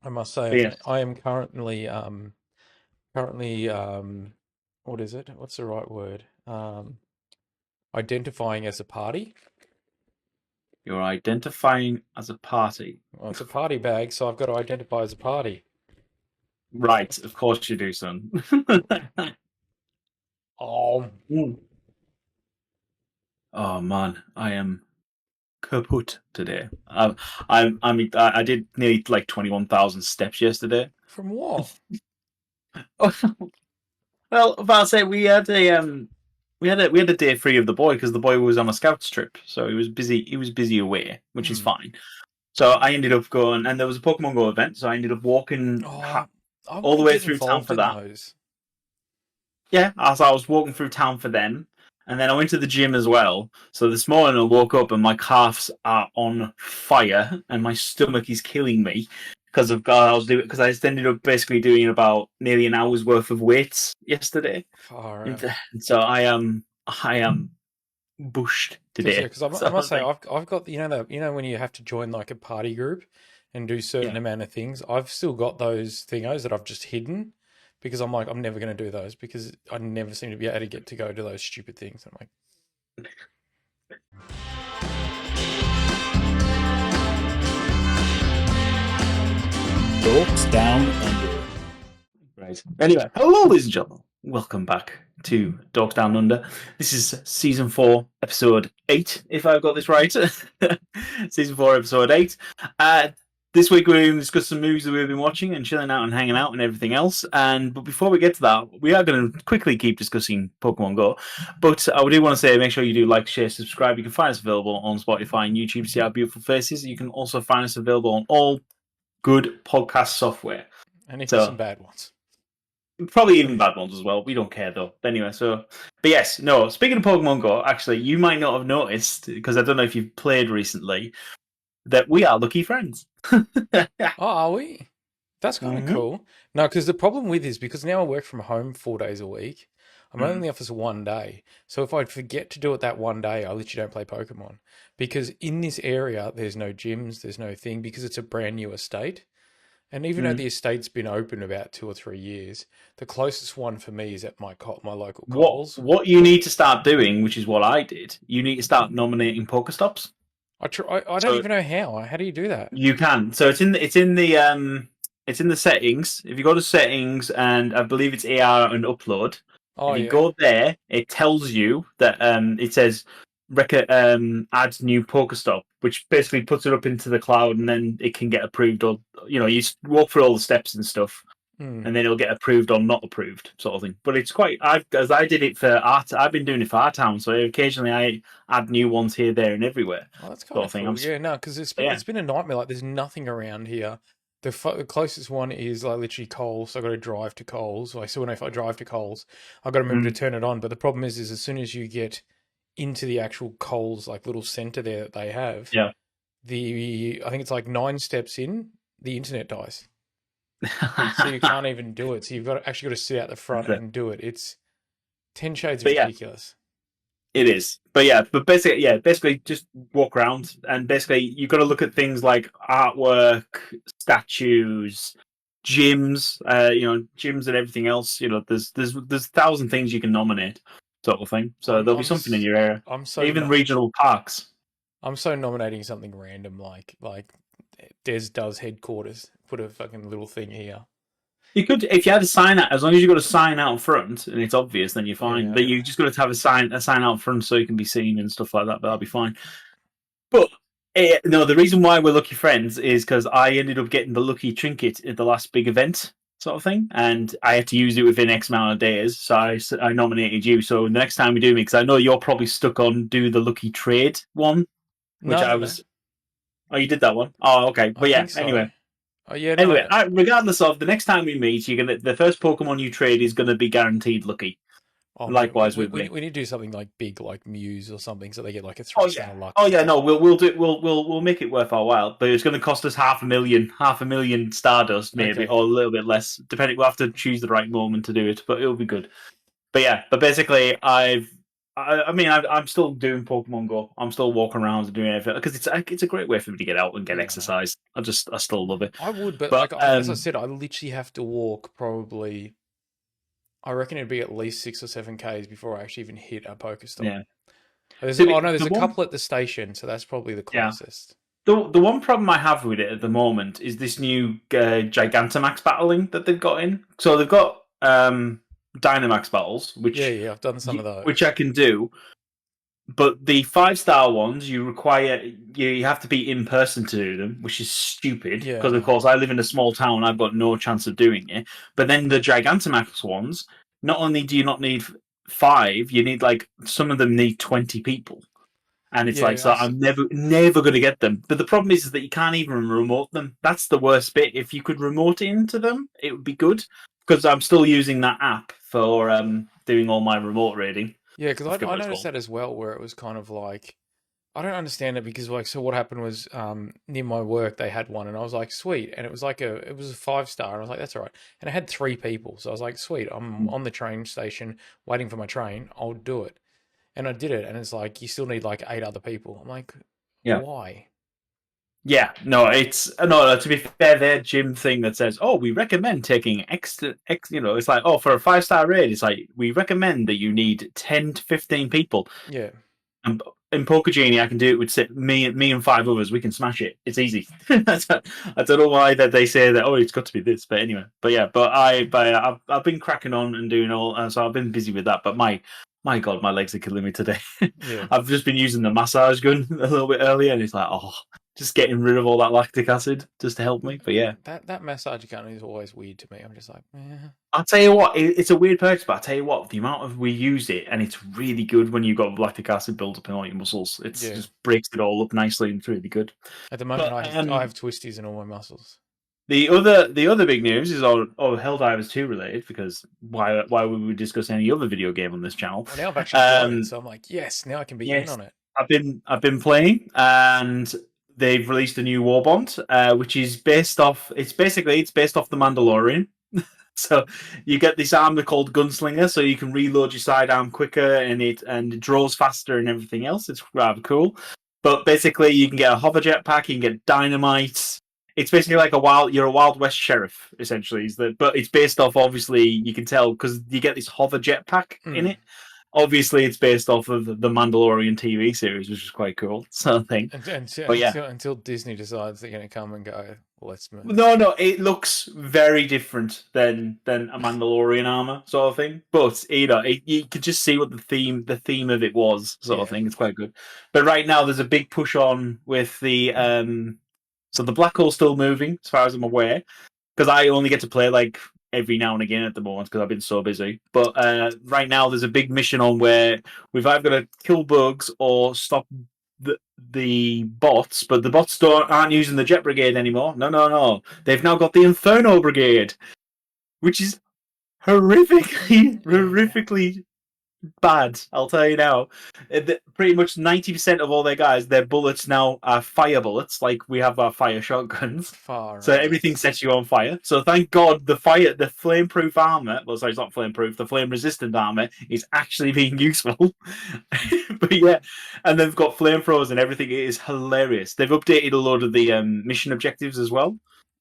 I must But say, yeah, I am currently, what is it? What's the right word? Identifying as a party. you're identifying as a party. Well, it's a party bag, so I've got to identify as a party. Right, of course you do, son. Oh, Mm. Oh man, I am kaput today. I did nearly like 21,000 steps yesterday. from what? Well, about to say we had a day free of the boy because the boy was on a scouts trip, so he was busy. He was busy away, which is Hmm. fine. So I ended up going, and there was a Pokemon Go event, so I ended up walking Oh, I all want the to way get through town involved for in that. those. Yeah, as I was walking through town for them, and then I went to the gym as well. So this morning I woke up and my calves are on fire, and my stomach is killing me because of God. I was doing because I just ended up basically doing about nearly an hour's worth of weights yesterday. Far And out. so I am bushed Because today. because I So I must was say like, I've got when you have to join like a party group and do certain yeah. amount of things. I've still got those thingos that I've just hidden because I'm like I'm never going to do those because I never seem to be able to get to go to those stupid things. I'm like, Dorks Down Under. Right. Anyway, hello, ladies and gentlemen. Welcome back to Dogs Down Under. This is season 4, episode 8, if I've got this right. Season 4, episode 8. This week we're going to discuss some movies that we've been watching and chilling out and hanging out and everything else. But before we get to that, we are going to quickly keep discussing Pokemon Go. But I do want to say, make sure you do like, share, subscribe. You can find us available on Spotify and YouTube to see our beautiful faces. You can also find us available on all good podcast software. and if there's some So bad ones, probably even bad ones as well. We don't care though. Anyway, but yes, no. Speaking of Pokemon Go, actually, you might not have noticed because I don't know if you've played recently that we are lucky friends. oh, are we? That's kind of Mm-hmm. cool. No, because the problem with is because now I work from home 4 days a week. I'm only in Mm. the office one day. So if I forget to do it that one day, I literally don't play Pokemon. Because in this area, there's no gyms, there's no thing, because it's a brand new estate. And even though Mm. the estate's been open about 2 or 3 years, the closest one for me is at my local What Coles. what you need to start doing, which is what I did, you need to start nominating Pokestops. I don't So even know how. How do you do that? you can. So it's in the settings. If you go to settings and I believe it's AR and upload, Oh if you yeah. go there, it tells you that it says add new Pokestop, which basically puts it up into the cloud and then it can get approved or you walk through all the steps and stuff Hmm. and then it'll get approved or not approved sort of thing. But it's quite as I did it for art. I've been doing it for our town, so occasionally I add new ones here, there, and everywhere Oh, that's kind sort of of thing. I'm cool. Yeah, no, because it's been yeah. it's been a nightmare. Like, there's nothing around here. The closest one is like literally Coles. So I got to drive to Coles. Like, so when if I drive to Coles, I got to remember to Mm, turn it on. But the problem is as soon as you get into the actual Coles like little center there that they have, yeah. the I think it's like 9 steps in, the internet dies. So you can't even do it. So you've actually got to sit out the front That's it. and do it. It's 10 shades of But yeah, ridiculous. it is. But yeah, basically just walk around and basically you've got to look at things like artwork, statues, gyms, gyms and everything else. There's 1,000 things you can nominate, sort of thing. So I'm there'll be I'm something in s- your area, I'm so even not. regional parks. I'm so nominating something random like Des does headquarters. Put a fucking little thing here. You could, if you had a sign out, as long as you've got a sign out front and it's obvious, then you're fine. Yeah, But you just got to have a sign out front so you can be seen and stuff like that. But that'll be fine. But no, the reason why we're lucky friends is because I ended up getting the lucky trinket at the last big event, sort of thing, and I had to use it within X amount of days. So I nominated you. So the next time we do it, because I know you're probably stuck on do the lucky trade one, which no, I no, no. was. Oh, you did that one. Oh, okay. I But yeah. think so. Anyway, Oh yeah, Anyway, no. regardless of the next time we meet, you're gonna the first Pokemon you trade is gonna be guaranteed lucky. Oh man, we, Likewise we with we me. we need to do something like big, like Muse or something, so they get like a Oh three yeah. star luck. Oh yeah. No, we'll do we'll make it worth our while, but it's going to cost us half a million Stardust maybe, Okay. or a little bit less, depending. We'll have to choose the right moment to do it, but it'll be good. But yeah, but basically, I mean, I'm still doing Pokemon Go. I'm still walking around and doing everything because it's a great way for me to get out and get Yeah. exercise. I still love it. I would, but But like as I said, I literally have to walk probably. I reckon it'd be at least 6 or 7 k's before I actually even hit a Pokestop. yeah, There's, to oh be, no, there's the a one couple at the station, so that's probably the yeah closest. the one problem I have with it at the moment is this new Gigantamax battling that they've got in. So they've got Dynamax battles, Yeah, yeah, I've done some of which I those. can do. But the 5-star ones, you have to be in person to do them, which is stupid. Yeah, I Because of know. course I live in a small town, I've got no chance of doing it. But then the Gigantamax ones, not only do you not need 5, you need like some of them need 20 people, and it's like Yeah, so I'm never going to get them. But the problem is that you can't even remote them. That's the worst bit. If you could remote into them, it would be good because I'm still using that app for doing all my remote raiding. yeah, because I forget I what it's noticed called. that as well, where it was kind of like I don't understand it because like so what happened was near my work they had one and I was like sweet and it was a 5 star and I was like that's all right and it had 3 people so I was like sweet I'm on the train station waiting for my train I'll do it and I did it and it's like you still need like 8 other people. I'm like Yeah. why? Yeah, no, it's no. To be fair, their gym thing that says, "Oh, we recommend taking extra, it's like, oh, for a 5-star raid, it's like we recommend that you need 10 to 15 people." Yeah, And in Poker Genie, I can do it with me and 5 others. We can smash it. It's easy. I don't know why that they say that. Oh, it's got to be this, but anyway. But yeah, I've been cracking on and doing all, so I've been busy with that. But my God, my legs are killing me today. yeah. I've just been using the massage gun a little bit earlier, and it's like, oh, just getting rid of all that lactic acid just to help me. But yeah, That massage gun is always weird to me. I'm just like, I'll tell you what, it's a weird purchase, but I'll tell you what, the amount of we use it, and it's really good when you've got lactic acid built up in all your muscles. It yeah. just breaks it all up nicely, and it's really good. At the moment, But I have twisties in all my muscles. the other big news is all Helldivers 2 related, because why would we discuss any other video game on this channel? Well, now I've actually got it, Um, so I'm like, yes, now I can be in yes, on it. I've been playing, and they've released a new Warbond, which is based off. It's based off the Mandalorian. So you get this armor called Gunslinger, so you can reload your sidearm quicker, and it draws faster and everything else. It's rather cool. But basically, you can get a hover jetpack, you can get dynamite. It's basically like you're a Wild West sheriff, essentially. But it's based off, obviously, you can tell because you get this hover jetpack in Mm. it. Obviously, it's based off of the Mandalorian TV series, which is quite cool. So I think, but yeah, Until Disney decides they're going to come and go, let's move. no, it looks very different than a Mandalorian armor sort of thing. But you could just see what the theme of it was sort of Yeah. thing. It's quite good. But right now, there's a big push on with the so the black hole's still moving, as far as I'm aware, because I only get to play like every now and again at the moment because I've been so busy. But right now, there's a big mission on where we've either got to kill bugs or stop the bots, but the bots aren't using the Jet Brigade anymore. No. They've now got the Inferno Brigade, which is Yeah. horrifically bad. I'll tell you now. Pretty much 90% of all their guys, their bullets now are fire bullets, like we have our fire shotguns. Far So out. everything sets you on fire. So thank God the flameproof armor. Well, sorry, it's not flameproof. The flame resistant armor is actually being useful. But yeah, and they've got flamethrowers and everything. It is hilarious. They've updated a load of the mission objectives as well.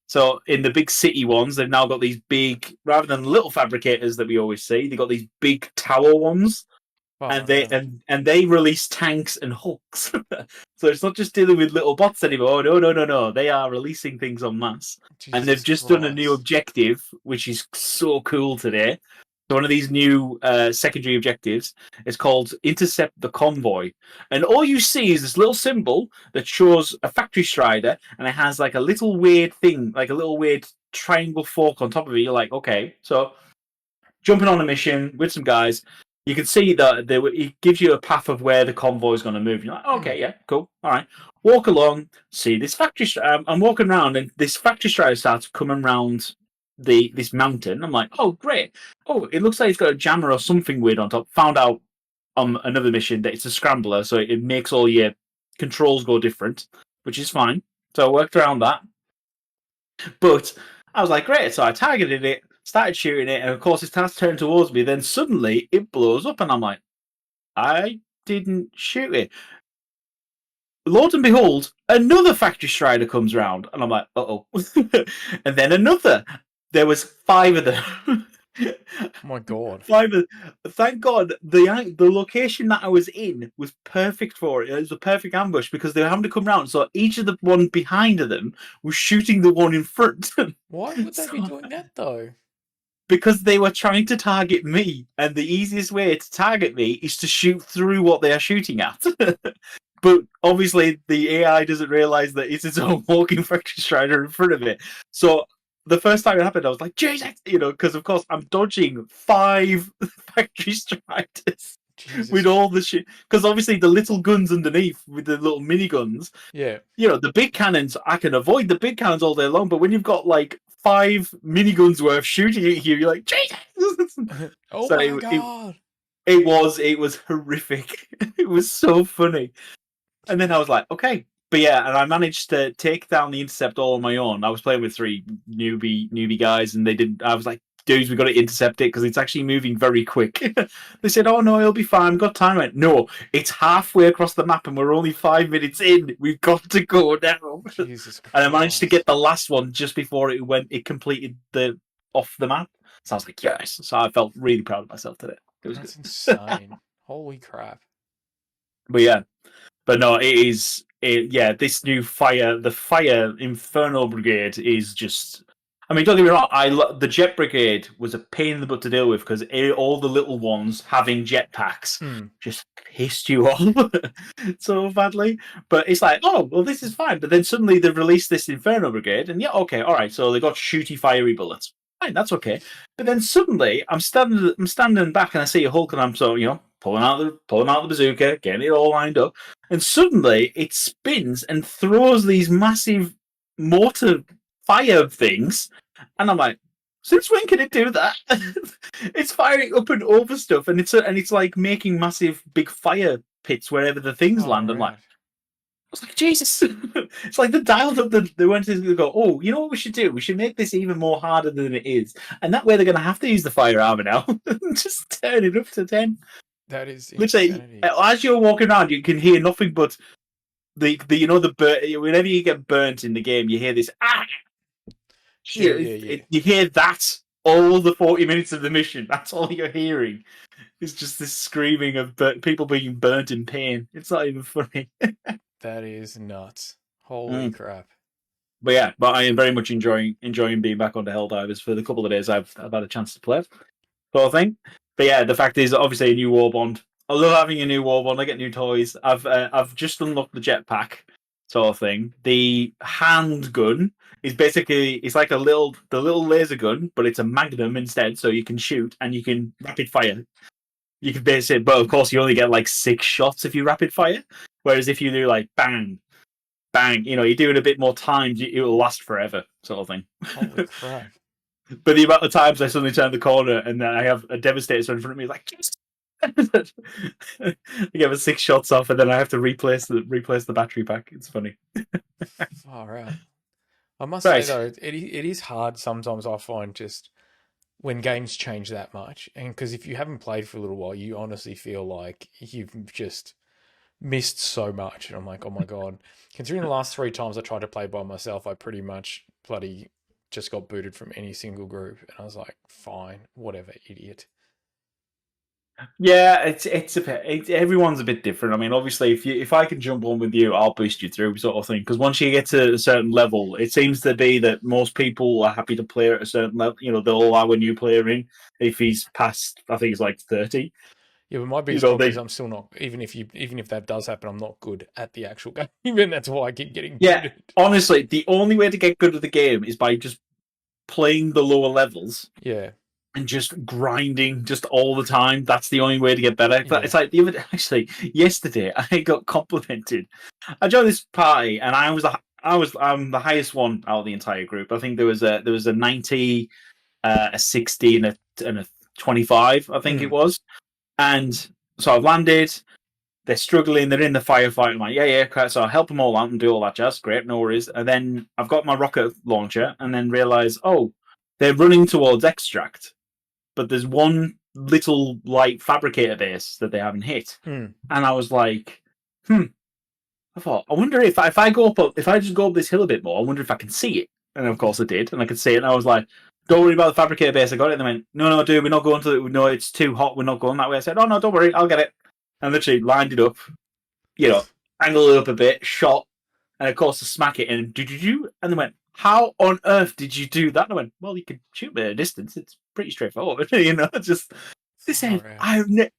So in the big city ones, they've now got these big, rather than little fabricators that we always see, they've got these big tower ones, and Far they out. and they release tanks and hulks. So it's not just dealing with little bots anymore. No. They are releasing things en masse. And they've Jesus just done a new Christ. objective, which is so cool today. So one of these new secondary objectives is called Intercept the Convoy. And all you see is this little symbol that shows a factory strider, and it has like a little weird thing, like a little weird triangle fork on top of it. You're like, okay, so jumping on a mission with some guys, you can see that it gives you a path of where the convoy is going to move. You're like, Mm. okay, yeah, cool, all right. Walk along, see this factory. I'm walking around, and this factory strider starts coming around this mountain. I'm like, oh, great. Oh, it looks like it's got a jammer or something weird on top. Found out on another mission that it's a scrambler, so it makes all your controls go different, which is fine. So I worked around that. But I was like, great. So I targeted it, started shooting it, and of course it starts turning towards me. Then suddenly it blows up, and I'm like, I didn't shoot it. Lord and behold, another factory strider comes round, and I'm like, uh-oh. And then another. There was 5 of them. Oh my god. 5 of Thank God the location that I was in was perfect for it. It was a perfect ambush because they were having to come round. So each of the one behind of them was shooting the one in front. Why would they be So, doing that though? because they were trying to target me, and the easiest way to target me is to shoot through what they are shooting at. But obviously, the AI doesn't realize that it's its own walking factory strider in front of it. So the first time it happened, I was like, Jesus, because of course I'm dodging 5 factory striders Jesus. with all the shit. Because obviously, the little guns underneath with the little miniguns, Yeah. the big cannons, I can avoid the big cannons all day long. But when you've got like 5 miniguns worth shooting at you, you're like, Jesus. Oh So my god. it was horrific. It was so funny. And then I was like, okay. But yeah, and I managed to take down the intercept all on my own. I was playing with 3 newbie guys, and they didn't. I was like, dudes, we got to intercept it because it's actually moving very quick. They said, oh no, it'll be fine. We've got time. I went, no, it's halfway across the map, and we're only 5 minutes in. We've got to go now. Jesus Christ. And I managed to get the last one just before it completed the off the map. So I was like, yes. So I felt really proud of myself today. It was That's good. insane. Holy crap. But yeah. But no, this new the Fire Inferno Brigade is just. I mean, don't get me wrong. The Jet Brigade was a pain in the butt to deal with because all the little ones having jetpacks just pissed you off so badly. But it's like, oh, well, this is fine. But then suddenly they've released this Inferno Brigade, and yeah, okay, all right. So they got shooty, fiery bullets. Fine, that's okay. But then suddenly I'm standing back and I see a Hulk, and I'm pulling out the bazooka, getting it all lined up. And suddenly it spins and throws these massive mortar fire things. And I'm like, since when can it do that? It's firing up and over stuff, and it's like making massive big fire pits wherever the things land. I'm like, I was like, Jesus. It's like they dialed up they went to go, oh, you know what we should do? We should make this even more harder than it is. And that way they're gonna have to use the fire armor now. Just turn it up to 10. That is literally insanity. as you're walking around, you can hear nothing but the whenever you get burnt in the game, you hear this Yeah. You hear that all the 40 minutes of the mission. That's all you're hearing. It's just this screaming of people being burnt in pain. It's not even funny. That is nuts. Holy crap. But I am very much enjoying being back on the Helldivers for the couple of days I've had a chance to play, sort of thing. But yeah, the fact is, obviously, a new war bond. I love having a new war bond. I get new toys. I've just unlocked the jetpack, sort of thing. The handgun is basically it's like the little laser gun, but it's a magnum instead, so you can shoot and you can rapid fire. You can basically, but of course, you only get like 6 shots if you rapid fire. Whereas if you do like bang, bang, you're doing a bit more times, it will last forever, sort of thing. Holy crap. But the amount of times I suddenly turn the corner and then I have a Devastator in front of me, like, yes! I get the 6 shots off, and then I have to replace the battery pack. It's funny. Far out. I must Right. say though, it is hard sometimes. I find just when games change that much, and because if you haven't played for a little while, you honestly feel like you've just missed so much. And I'm like, oh my god. Considering the last 3 times I tried to play by myself, I pretty much bloody just got booted from any single group, and I was like, fine, whatever, idiot. Yeah, it's a bit. Everyone's a bit different. I mean, obviously, if I can jump on with you, I'll boost you through, sort of thing. Because once you get to a certain level, it seems to be that most people are happy to play at a certain level. They'll allow a new player in if he's past. I think it's like 30. Yeah, but my biggest problem is I'm still not. Even if that does happen, I'm not good at the actual game, and that's why I keep getting booted. Honestly, the only way to get good at the game is by just playing the lower levels. Yeah. And just grinding just all the time. That's the only way to get better. Yeah. It's like yesterday I got complimented. I joined this party and I'm the highest one out of the entire group. I think there was a 90, a 60, and a 25. I think it was. And so I've landed. They're struggling. They're in the firefight. I'm like, yeah. So I help them all out and do all that jazz. Great, no worries. And then I've got my rocket launcher, and then realize, oh, they're running towards extract. But there's one little like fabricator base that they haven't hit, Mm. and I was like, I thought, I wonder if I go up, if I just go up this hill a bit more, I wonder if I can see it. And of course I did, and I could see it, and I was like, don't worry about the fabricator base, I got it. And they went, no, dude, we're not going to it. No, it's too hot, we're not going that way. I said, oh, no, don't worry, I'll get it. And literally lined it up, angled it up a bit, shot, and of course to smack it, and and they went, how on earth did you do that? And I went, well, you could shoot at a distance, it's pretty straightforward, just... They said,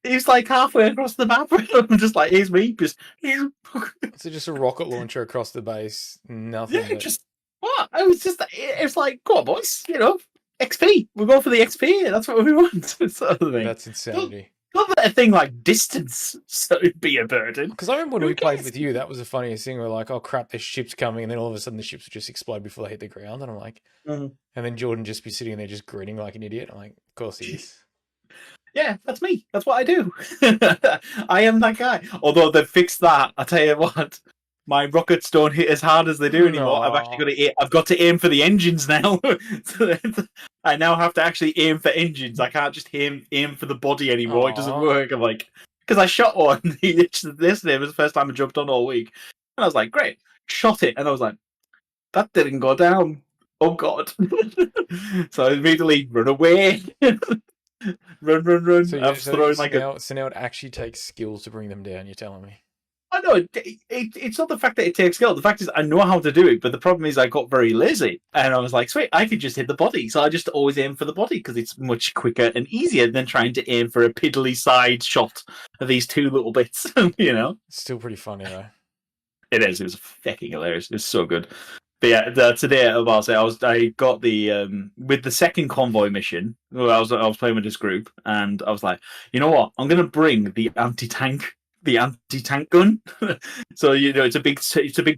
he's like halfway across the map. I'm just like, here's me. So just a rocket launcher across the base. Nothing. Yeah, just what? It was like, go on, boys. XP. We'll go for the XP. That's what we want. Sort of thing. That's insanity. Not that a thing like distance so it'd be a burden. Because I remember when we played with you, that was the funniest thing. We're like, oh crap, this ship's coming, and then all of a sudden the ships would just explode before they hit the ground, and I'm like, and then Jordan just be sitting there just grinning like an idiot. I'm like, of course he is. Yeah, that's me. That's what I do. I am that guy. Although they've fixed that, I tell you what, my rockets don't hit as hard as they do anymore. I've actually got to aim for the engines now. I now have to actually aim for engines. I can't just aim for the body anymore. It doesn't work. I'm like, because I shot one. Yesterday was the first time I jumped on all week, and I was like, great, shot it, and I was like, that didn't go down. Oh god! So I immediately run away. Run. So now it actually takes skills to bring them down. You're telling me? I know it's not the fact that it takes skill. The fact is, I know how to do it, but the problem is, I got very lazy, and I was like, "Sweet, I could just hit the body." So I just always aim for the body because it's much quicker and easier than trying to aim for a piddly side shot of these two little bits. It's still pretty funny though. It is. It was fucking hilarious. It was so good. But yeah, today I got the with the second convoy mission. I was playing with this group, and I was like, you know what? I'm gonna bring the anti-tank gun. So it's a big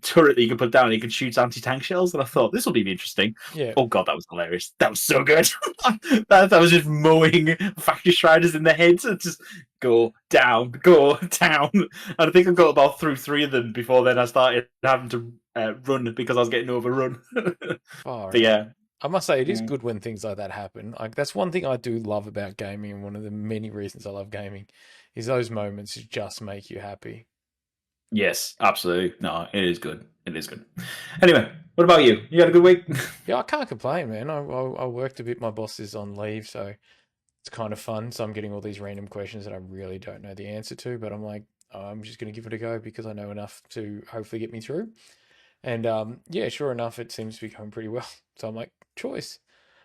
turret that you can put down. And you can shoot anti-tank shells, and I thought this will be interesting. Yeah. Oh god, that was hilarious. That was so good. that was just mowing factory striders in the head. So just go down. And I think I got about through 3 of them before then I started having to run because I was getting overrun. But yeah, I must say it is good when things like that happen. Like that's one thing I do love about gaming, and one of the many reasons I love gaming is those moments just make you happy. Yes, absolutely. No, it is good. It is good. Anyway, what about you? You had a good week? Yeah, I can't complain, man. I worked a bit. My boss is on leave, so it's kind of fun. So I'm getting all these random questions that I really don't know the answer to, but I'm like, I'm just going to give it a go because I know enough to hopefully get me through. And yeah, sure enough, it seems to be going pretty well. So I'm like, choice.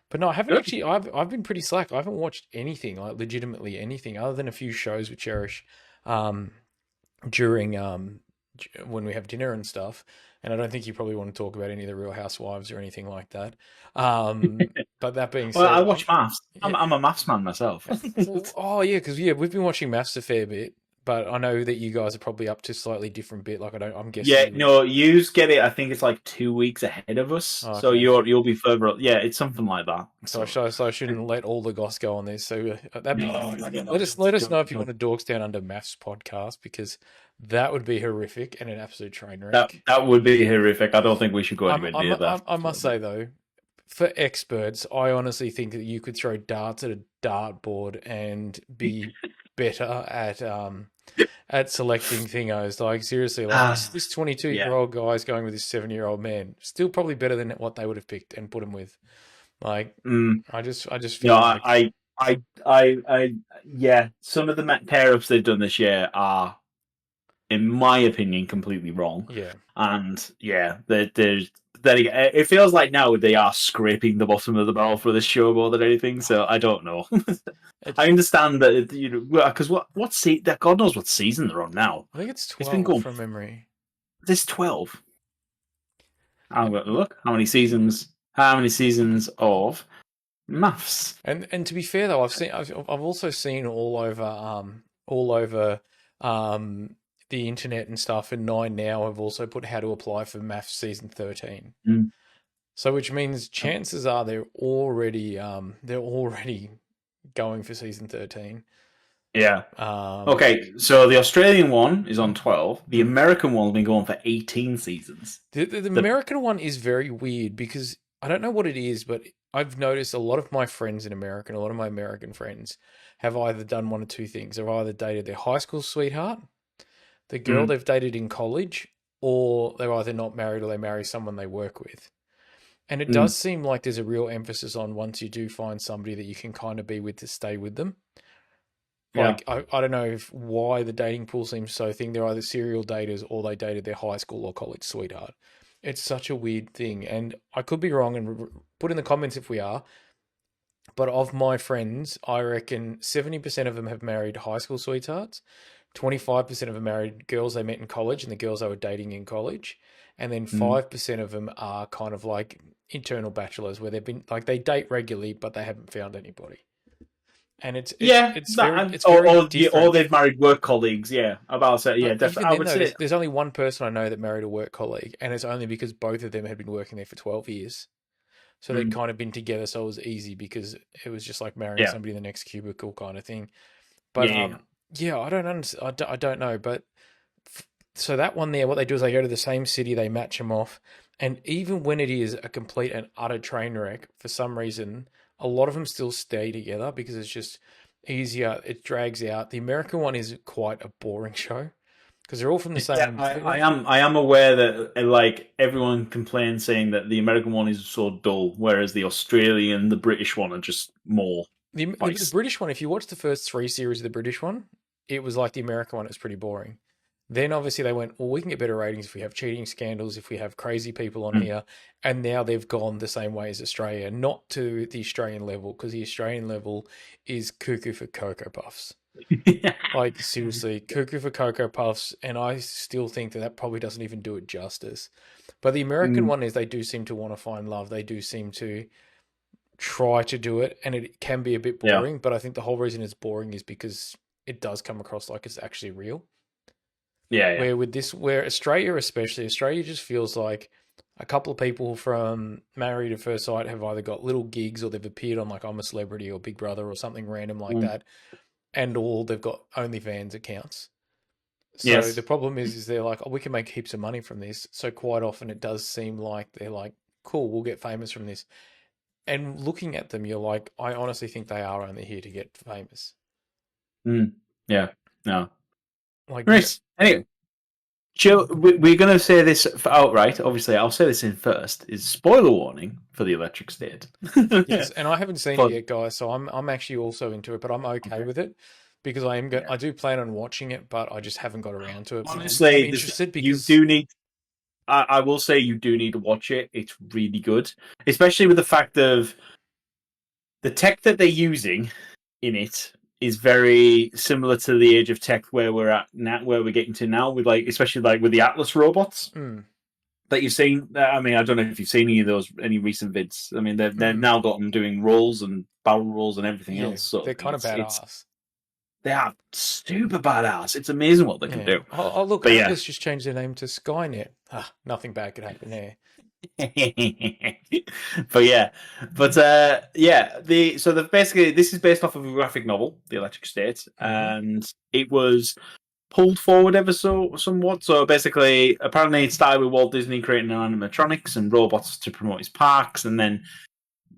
But no, I haven't actually. I've been pretty slack. I haven't watched anything, like legitimately anything, other than a few shows with Cherish during when we have dinner and stuff. And I don't think you probably want to talk about any of the Real Housewives or anything like that. But that being said, I watch maths. I'm a maths man myself. Oh yeah, because we've been watching maths a fair bit. But I know that you guys are probably up to slightly different bit. Like I'm guessing. Yeah, no, you get it. I think it's like 2 weeks ahead of us, so you'll be further up. Yeah, it's something like that. So I shouldn't let all the goss go on this. So let us know if you want a Dorks Down Under Maths podcast, because that would be horrific and an absolute train wreck. That would be horrific. I don't think we should go anywhere near that. I must say though, for experts, I honestly think that you could throw darts at a dartboard and be better at selecting thingos. Like seriously, like this 22-year-old guy's going with this 7-year-old man. Still probably better than what they would have picked and put him with. Like I just feel yeah. Some of the pair ups they've done this year are, in my opinion, completely wrong. Yeah, and yeah, it feels like now they are scraping the bottom of the barrel for this show more than anything. So I don't know. I understand that because God knows what season they're on now. I think it's 12 from memory. There's 12. I'm going to look how many seasons. How many seasons of maths? And to be fair though, I've also seen all over the internet and stuff, and 9 now have also put how to apply for maths season 13. So which means chances are they're already going for season 13. Yeah. Okay, so the Australian one is on 12. The American one's been going for 18 seasons. The American one is very weird because I don't know what it is, but I've noticed a lot of my friends in America, and a lot of my American friends have either done one or two things. They've either dated their high school sweetheart, the girl Mm, they've dated in college, or they're either not married or they marry someone they work with. And it mm, does seem like there's a real emphasis on once you do find somebody that you can kind of be with to stay with them. yeah. Like, I don't know if why the dating pool seems so thin. They're either serial daters or they dated their high school or college sweetheart. It's such a weird thing. And I could be wrong, and put in the comments if we are. But of my friends, I reckon 70% of them have married high school sweethearts, 25% of them married girls they met in college and the girls they were dating in college. And then Mm. 5% of them are kind of like internal bachelors where they've been like they date regularly, but they haven't found anybody. And it's it's Yeah, it's that, very it's very or different. they've married work colleagues. Yeah, about to say, yeah, But definitely. even I then, would though, say, there's only one person I know that married a work colleague, and it's only because both of them had been working there for 12 years. So they'd mm, kind of been together, so it was easy because it was just like marrying yeah, somebody in the next cubicle kind of thing. But yeah, yeah, yeah, I don't understand. I don't know. But so that one there, what they do is they go to the same city, they match them off, and even when it is a complete and utter train wreck, for some reason, a lot of them still stay together because it's just easier. It drags out. The American one is quite a boring show because they're all from the yeah. same. They're all, I am aware that like everyone complains saying that the American one is so dull, whereas the Australian, the British one are just more the spice. British one, if you watch the first three series of the British one, it was like the American one. It was pretty boring. Then obviously they went, well, we can get better ratings if we have cheating scandals, if we have crazy people on Mm. here. And now they've gone the same way as Australia, not to the Australian level, because the Australian level is cuckoo for Cocoa Puffs. Like, seriously, cuckoo for Cocoa Puffs. And I still think that that probably doesn't even do it justice. But the American Mm, one is they do seem to want to find love. They do seem to try to do it, and it can be a bit yeah, boring. But I think the whole reason it's boring is because it does come across like it's actually real. yeah, yeah. Where with this, where Australia, especially Australia, just feels like a couple of people from Married at First Sight have either got little gigs or they've appeared on like I'm a Celebrity or Big Brother or something random like Mm, that, and all they've got OnlyFans accounts. So the yes. problem is they're like, oh, we can make heaps of money from this. So quite often it does seem like they're like, cool, we'll get famous from this. And looking at them, you're like, I honestly think they are only here to get famous. Mm, yeah. No. Like, Right. Anyway, Joe, we're going to say this outright. Obviously, I'll say this in first. Is spoiler warning for the Electric State. yes, and I haven't seen it But yet, guys. So I'm actually also into it, but I'm okay okay. with it because I am Yeah. I do plan on watching it, but I just haven't got around to it. But I'm Honestly, interested you because do need. I will say you do need to watch it. It's really good, especially with the fact of the tech that they're using in it is very similar to the age of tech where we're at now, where we're getting to now, with like especially like with the Atlas robots mm, that you've seen. I mean, I don't know if you've seen any of those, any recent vids. I mean, they've mm, now got them doing rolls and barrel rolls and everything yeah, else. So they're kind of it's badass. they are super badass. It's amazing what they can Yeah. do. Oh, look, But yeah, Atlas just changed their name to Skynet. Ah, nothing bad could happen there. but yeah, but yeah, the basically this is based off of a graphic novel, The Electric State, Hmm. and it was pulled forward ever so somewhat. So basically, apparently it started with Walt Disney creating animatronics and robots to promote his parks, and then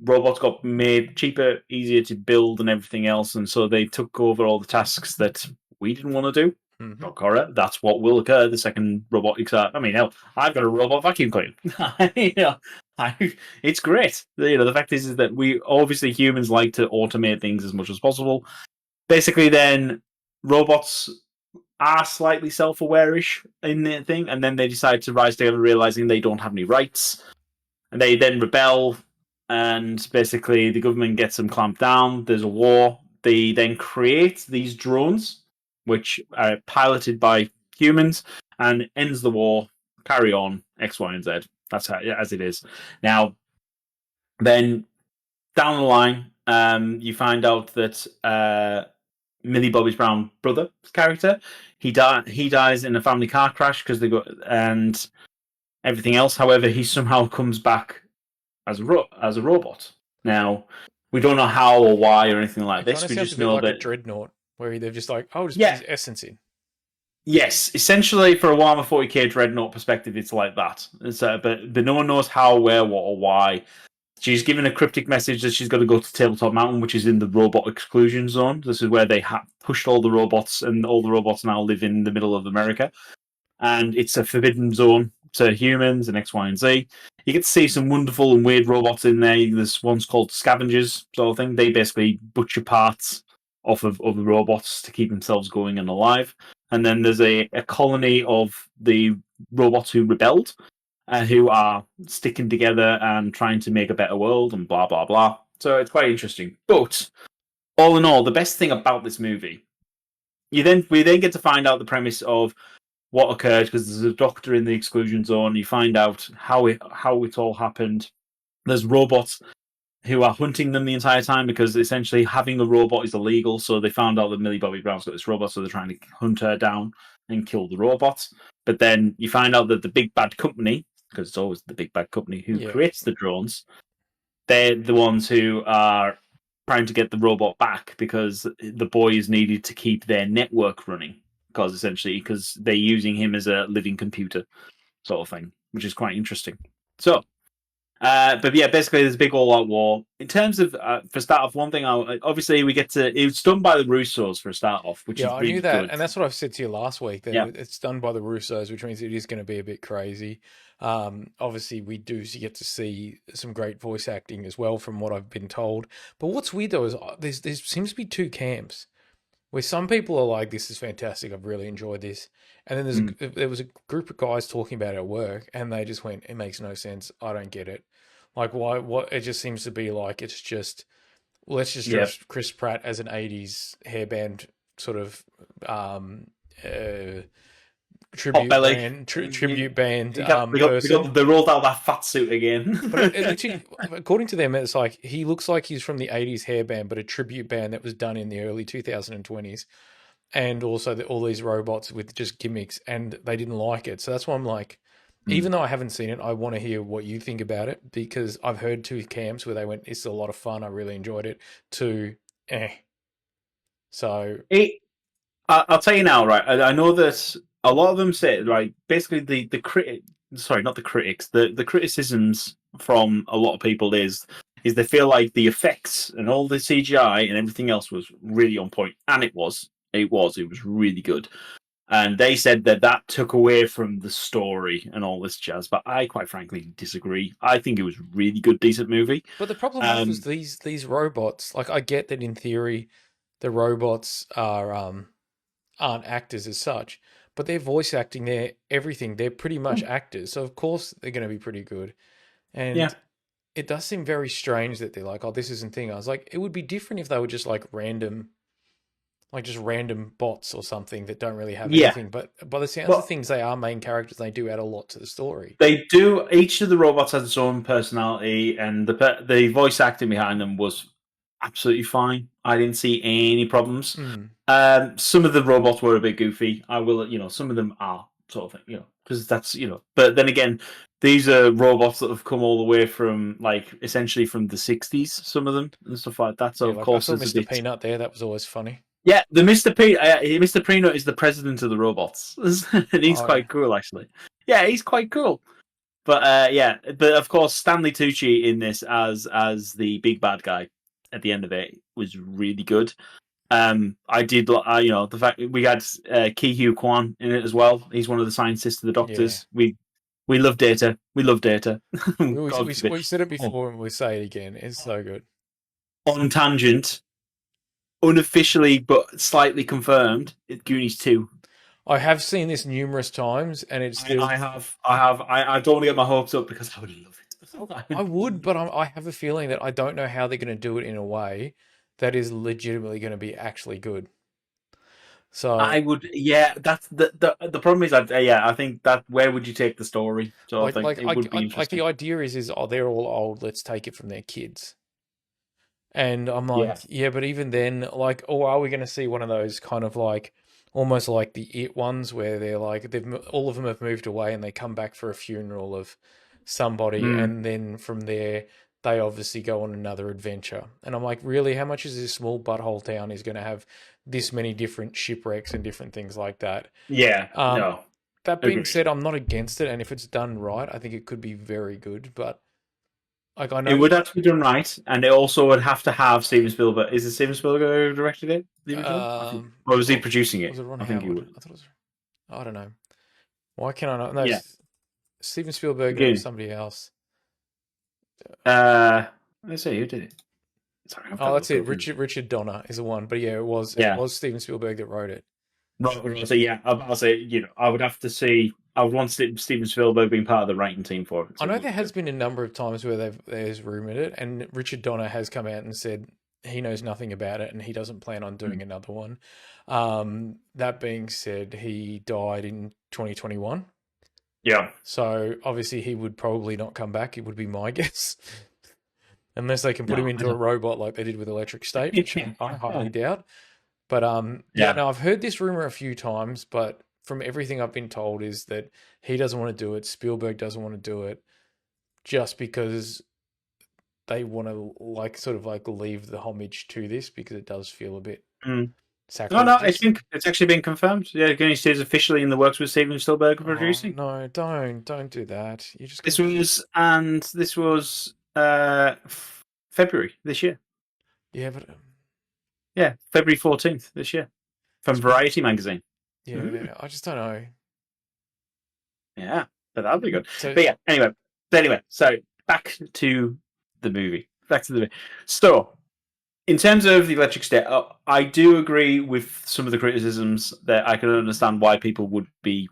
robots got made cheaper, easier to build, and everything else, and so they took over all the tasks that we didn't want to do. Hmm. Shock horror. That's what will occur the second robotics are. I mean, hell, I've got a robot vacuum cleaner. you know, it's great. You know, the fact is that we obviously humans like to automate things as much as possible. Basically, then robots are slightly self-aware-ish in their thing, and then they decide to rise together, realizing they don't have any rights, and they then rebel. And basically, the government gets them clamped down. There's a war. They then create these drones, which are piloted by humans, and ends the war. Carry on X, Y, and Z. That's how, as it is now. Then down the line, you find out that Millie Bobby Brown's brother character he dies in a family car crash because they got and everything else. However, he somehow comes back as a robot. Now we don't know how or why or anything like It kind this. of We sounds a just bit know like a that dreadnought, where they're just like, oh, just put yeah, his essence in. yes, essentially for a Warhammer 40k Dreadnought perspective, it's like that. But no one knows how, where, what, or why. She's given a cryptic message that she's got to go to Tabletop Mountain, which is in the robot exclusion zone. This is where they pushed all the robots, and all the robots now live in the middle of America. And it's a forbidden zone to humans and X, Y, and Z. You get to see some wonderful and weird robots in there. There's ones called scavengers, sort of thing. They basically butcher parts off of other robots to keep themselves going and alive. And then there's a colony of the robots who rebelled, who are sticking together and trying to make a better world and blah, blah, blah. So it's quite interesting. But all in all, the best thing about this movie, we then get to find out the premise of what occurred, because there's a doctor in the exclusion zone. You find out how it all happened. There's robots who are hunting them the entire time, because essentially having a robot is illegal. So they found out that Millie Bobby Brown's got this robot, so they're trying to hunt her down and kill the robots. But then you find out that the big bad company, because it's always the big bad company who creates the drones, they're the ones who are trying to get the robot back, because the boys needed to keep their network running, because they're using him as a living computer sort of thing, which is quite interesting. So, but yeah, basically there's a big all-out war. In terms of, for start off, one thing, obviously it's done by the Russos for a start off, which is I really knew that, good. and that's what I've said to you last week, that it's done by the Russos, which means it is going to be a bit crazy. Obviously, we do get to see some great voice acting as well, from what I've been told. But what's weird though is there seems to be two camps, where some people are like, "This is fantastic, I've really enjoyed this," and then there was a group of guys talking about it at work, and they just went, "It makes no sense. I don't get it. Like, why? What? It just seems to be like it's just." Let's just dress Chris Pratt as an 80s hairband sort of tribute band person. They rolled out that fat suit again. But it literally, according to them, it's like he looks like he's from the 80s hairband, but a tribute band that was done in the early 2020s. And also all these robots with just gimmicks, and they didn't like it. So that's why I'm like, even though I haven't seen it, I want to hear what you think about it, because I've heard two camps where they went, "It's a lot of fun, I really enjoyed it," to So I'll tell you now, right? I know that a lot of them say, right, basically not the critics, the criticisms from a lot of people is they feel like the effects and all the CGI and everything else was really on point, and it was really good. And they said that took away from the story and all this jazz. But I, quite frankly, disagree. I think it was a really good, decent movie. But the problem was these robots. Like, I get that in theory, the robots aren't actors as such, but they're voice acting. They're everything. They're pretty much actors, so of course they're going to be pretty good. And it does seem very strange that they're like, "Oh, this isn't thing." I was like, it would be different if they were just like random bots or something that don't really have anything. But by the sounds of things, they are main characters. And they do add a lot to the story. They do. Each of the robots has its own personality, and the voice acting behind them was absolutely fine. I didn't see any problems. Some of the robots were a bit goofy. Some of them are sort of thing, because that's, But then again, these are robots that have come all the way from, like, essentially from the 60s, some of them, and stuff like that. So, of course, I saw Mr. Peanut there. That was always funny. Yeah, the Mr. Peanut is the president of the robots, and he's quite cool, actually. Yeah, he's quite cool. But but of course, Stanley Tucci in this as the big bad guy at the end of it was really good. I did, the fact we had Ki Hu Kwan in it as well. He's one of the scientists of the Doctors. Yeah. We love Data. We love Data. we said it before, and we say it again. It's so good. On tangent, unofficially but slightly confirmed, Goonies 2. I have seen this numerous times, and it's still... I have. I don't want to get my hopes up, because I would love it. I would, but I have a feeling that I don't know how they're going to do it in a way that is legitimately going to be actually good. So I would, that's the problem is, I think that where would you take the story? So I think it would be interesting. Like, the idea is they're all old, let's take it from their kids. And I'm like, but even then, like, or are we going to see one of those kind of like, almost like the It ones, where they're like, all of them have moved away and they come back for a funeral of somebody, and then from there they obviously go on another adventure. And I'm like, really, how much is this small butthole town is going to have this many different shipwrecks and different things like that? No. That being said, I'm not against it, and if it's done right, I think it could be very good. But Like I It know, would have to be done right, and it also would have to have Steven Spielberg. Is it Steven Spielberg who directed it? The original? I think. Or was he well, producing was it? it Ron I think he Howard? would. I thought it was. I don't know. Why can I not? No, Yeah. Steven Spielberg and it was Again. somebody else. Uh, let's see who did it. Sorry, I've got Oh, to that's look it it. up. Richard Donner is the one. But yeah, it Yeah. was Steven Spielberg that wrote it. So yeah, I'll say, I would have to see. I would want Steven Spielberg being part of the writing team for it. I So it know would there be has good. been a number of times where there's rumored it, and Richard Donner has come out and said he knows nothing about it and he doesn't plan on doing Mm. another one. That being said, he died in 2021, Yeah. so obviously he would probably not come back. It would be my guess, unless they can put him No, I into a don't. robot like they did with Electric State, which I highly doubt. But yeah, Yeah. no, I've heard this rumor a few times, but from everything I've been told is that he doesn't want to do it. Spielberg doesn't want to do it, just because they want to like sort of like leave the homage to this because it does feel a bit Mm. No, sacrilegious. it's actually been confirmed. Yeah, Gunny stays officially in the works with Steven Spielberg Oh producing. no, don't do that. You're just This gonna was February this year. yeah, but Yeah, February 14th this year from it's been Variety magazine. yeah. I just don't know. Yeah, but that'd be good. So But yeah, anyway, so back to the movie. Back to the movie. So, in terms of the Electric State, I do agree with some of the criticisms that I can understand why people would be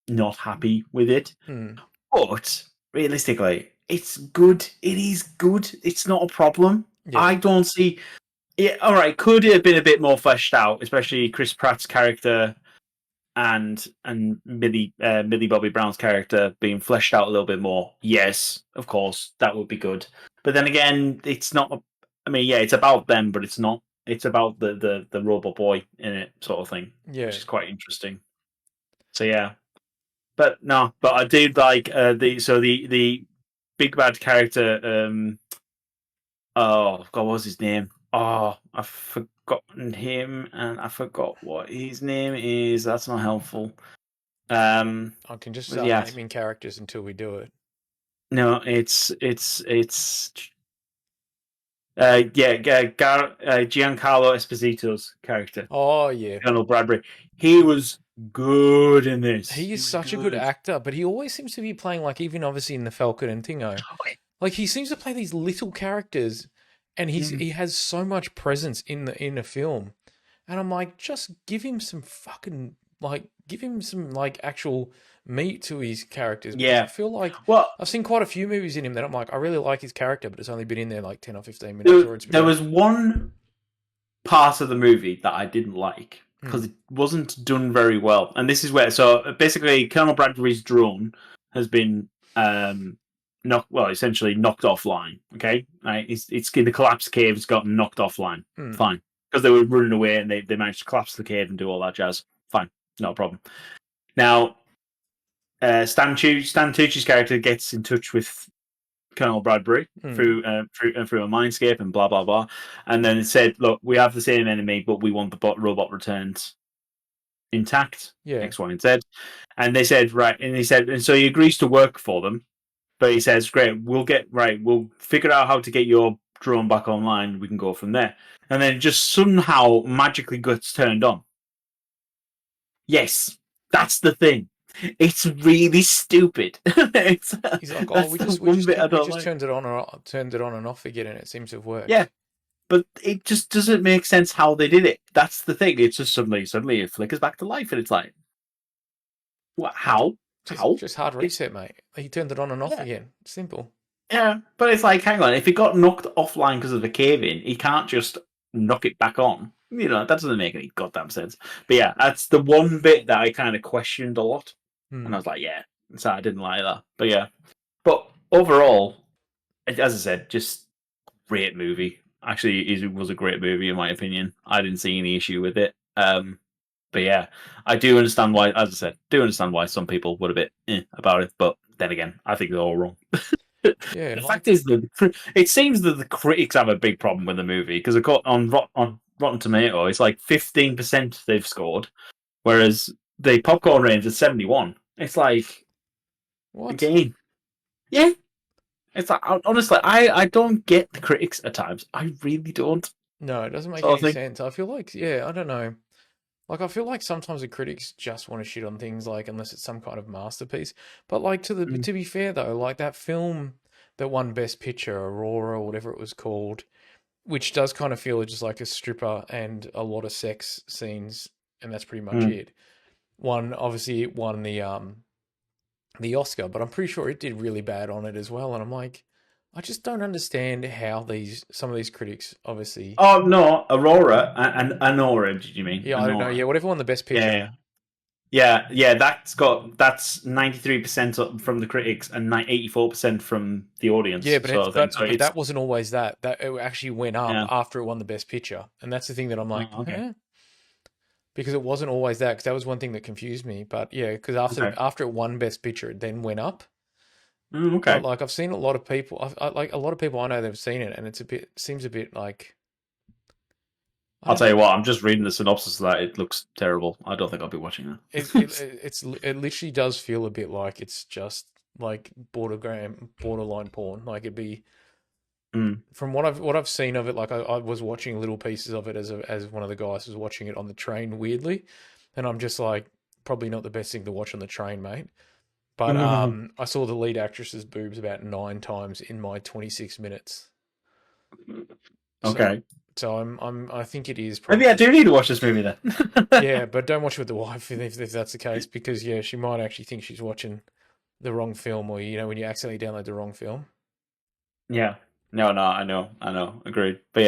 not happy with it. hmm, But realistically, it's good. It is good. It's not a problem. yeah, I don't see. Yeah, all right. Could it have been a bit more fleshed out, especially Chris Pratt's character and Millie Bobby Brown's character being fleshed out a little bit more? Yes, of course, that would be good. But then again, it's not. I mean, yeah, it's about them, but it's not. It's about the robot boy in it, sort of thing, yeah. which is quite interesting. So yeah, but no, but I did like the big bad character. Oh God, what was his name? Oh, I've forgotten him, and I forgot what his name is. That's not helpful. I can just But start yeah, naming characters until we do it. no, it's Giancarlo Esposito's character, Oh yeah, Colonel Bradbury. He was good in this. he He is was such a good good. actor, but he always seems to be playing like even obviously in the Falcon and Thingo. Like he seems to play these little characters, and Mm. he has so much presence in a film, and I'm like, just give him some fucking like give him some like actual meat to his characters because I Yeah. feel like Well, I've seen quite a few movies in him that I'm like, I really like his character, but it's only been in there like 10 or 15 minutes, or it's been there was one part of the movie that I didn't like hmm, because it wasn't done very well. And this is where, so basically, Colonel Bradbury's drone has been essentially knocked offline. Okay, right? It's in the collapsed cave. It's gotten knocked offline. hmm, Fine, because they were running away and they managed to collapse the cave and do all that jazz. Fine, no problem. Now, Stan Tucci's character gets in touch with Colonel Bradbury hmm, through a mindscape and blah blah blah, and then it said, "Look, we have the same enemy, but we want the robot returned intact." yeah, X, Y, and Z, and they said, "Right," and he said, and so he agrees to work for them, but he says, "Great, we'll figure out how to get your drone back online. We can go from there." And then it just somehow magically gets turned on. Yes, that's the thing. It's really stupid. he's like, oh, That's the one bit I we don't just like. turned it on and off again, and it seems to have worked. Yeah, but it just doesn't make sense how they did it. That's the thing. It's just suddenly it flickers back to life, and it's like, what? How? How? Just hard It, reset, mate. He turned it on and off yeah, again. Simple. yeah. But it's like, hang on. If it got knocked offline because of a cave in, he can't just knock it back on. That doesn't make any goddamn sense. But yeah, that's the one bit that I kind of questioned a lot, and I Hmm. was like, yeah, so I didn't like that. But yeah, but overall, as I said, just great movie. Actually, it was a great movie in my opinion. I didn't see any issue with it. But yeah, I do understand why. As I said, do understand why some people were a bit about it. But then again, I think they're all wrong. Yeah, The like fact is that it seems that the critics have a big problem with the movie because on Rotten Tomato, it's like 15% they've scored, whereas the popcorn range is 71. It's like what? again, yeah. It's like, honestly, I don't get the critics at times. I really don't. No, it doesn't make Sort of any thing. sense. I feel like, yeah, I don't know. Like, I feel like sometimes the critics just want to shit on things, like, unless it's some kind of masterpiece. But, like, Mm, to be fair, though, like, that film that won Best Picture, Aurora, or whatever it was called, which does kind of feel just like a stripper and a lot of sex scenes, and that's pretty much mm. it. Obviously, it won the Oscar, but I'm pretty sure it did really bad on it as well. And I'm like, I just don't understand how some of these critics, obviously, Oh no, Aurora and Anora. Did you mean yeah, I don't know, Anora? yeah, whatever won the Best Yeah, Picture. yeah, yeah. That's 93% from the critics and 84% from the audience, Yeah, but sort of thing. So but it's that wasn't always that. That it actually went up yeah. after it won the Best Picture, and that's the thing that I'm like, Oh, okay, huh? Because it wasn't always that. Because that was one thing that confused me. But yeah, because okay, after it won Best Picture, it then went up. But okay. like I've seen a lot of people, like a lot of people I know they've seen it, and seems a bit like I I'll don't tell know. you what. I'm just reading the synopsis of that. It looks terrible. I don't think I'll be watching that. It literally does feel a bit like it's just like borderline porn. Like it'd be Mm. from what I've seen of it. Like I was watching little pieces of it as one of the guys was watching it on the train weirdly, and I'm just like probably not the best thing to watch on the train, mate. But I saw the lead actress's boobs about 9 times in my 26 minutes. So Okay. I think it is Maybe probably I do need to watch this movie then. yeah, but don't watch it with the wife if that's the case because yeah, she might actually think she's watching the wrong film or when you accidentally download the wrong film. Yeah. No, no, I know, agreed. But